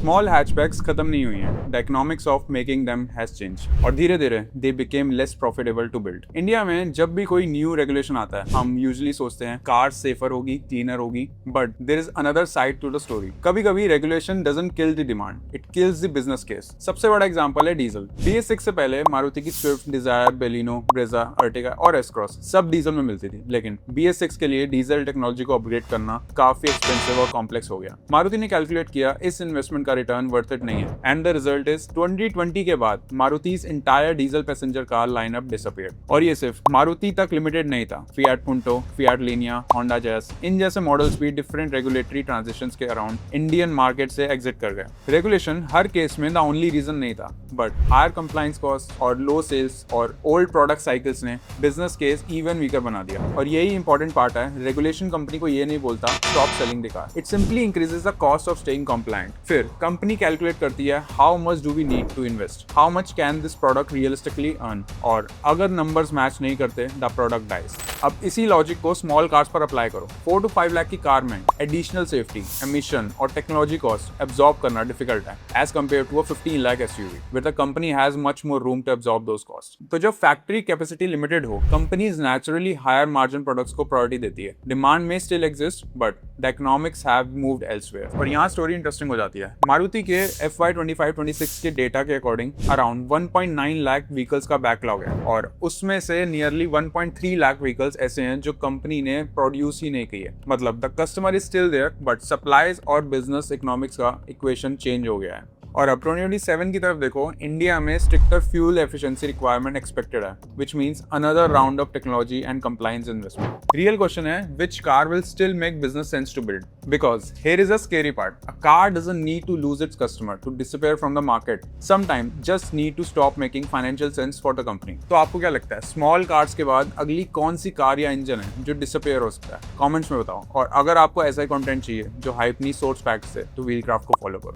Small hatchbacks खत्म नहीं हुई हैं, the economics of making them has change और धीरे धीरे they became less profitable to build. India में जब भी कोई न्यू रेगुलेशन आता है हम यूजुअली सोचते हैं कार सेफर होगी, क्लीनर होगी, but there is another side to the story. कभी कभी regulation doesn't kill the demand, it kills the business case. सबसे बड़ा एग्जांपल है डीजल। BS6 से पहले मारुति की स्विफ्ट, डिजायर, बेलिनो, ब्रेजा, अर्टिगा और एस क्रॉस सब डीजल में मिलती थी, लेकिन BS6 के लिए डीजल टेक्नोलॉजी को अपग्रेड करना काफी एक्सपेंसिव और कॉम्प्लेक्स हो गया। मारुति ने कैलकुलेट किया इस इन्वेस्टमेंट का रिटर्न वर्थ इट नहीं है, एंड द रिजल्ट इज 2020 के बाद Maruti's entire diesel passenger car lineup disappeared. और ये सिर्फ मारुति तक लिमिटेड नहीं था, Fiat Punto, Fiat Linea, Honda Jazz, इन जैसे मॉडल्स भी डिफरेंट रेगुलेटरी ट्रांजिशंस के अराउंड इंडियन मार्केट से एग्जिट कर गए। रेगुलेशन हर केस में द ओनली रीजन नहीं था, बट हायर कंप्लायंस कॉस्ट और लो सेल्स और ओल्ड प्रोडक्ट साइकिल्स ने बिजनेस केस इवन वीकर बना दिया। और यही इंपॉर्टेंट पार्ट है, रेगुलेशन कंपनी को ये नहीं बोलता stop selling the car, it simply increases the cost of staying compliant. फिर कंपनी कैलकुलेट करती है how much do we need to invest, how much can this product realistically earn, और अगर नंबर्स मैच नहीं करते द प्रोडक्ट डाइज। अब इसी logic को स्मॉल कार्स पर अप्लाई करो। 4 to 5 लाख की कार में एडिशनल सेफ्टी, एमिशन और टेक्नोलॉजी कॉस्ट एब्जॉर्ब करना डिफिकल्ट है as compare to a 15 lakh SUV, where the company has much more room to absorb those costs। तो जब फैक्ट्री कैपेसिटी लिमिटेड हो, companies naturally higher margin products को priority देती है। Demand में still exist, but the economics have moved elsewhere. और यहाँ story interesting हो जाती है। मारुति के FY 25-26 के डेटा के अकॉर्डिंग अराउंड 1.9 लाख व्हीकल्स का बैकलॉग है, और उसमें से नियरली 1.3 लाख व्हीकल्स ऐसे हैं जो कंपनी ने प्रोड्यूस ही नहीं की है। मतलब the customer is still there, but supplies और बिजनेस इकोनॉमिक्स का इक्वेशन चेंज हो गया है। और अब 2027 की तरफ देखो, इंडिया में stricter fuel efficiency requirement expected है, which means another round of technology and compliance investment. Real question है which car will still make business sense to build, because here is a scary part, a car doesn't need to lose its customer to disappear from the market, sometime just need to stop making financial sense for the company. तो आपको क्या लगता है, small cars के बाद अगली कौन सी car या इंजन है जो डिसअपीयर हो सकता है? कमेंट्स में बताओ। और अगर आपको ऐसा ही कंटेंट चाहिए जो हाइप नहीं सोर्स फैक्ट्स से, तो व्हीलक्राफ्ट को फॉलो करो।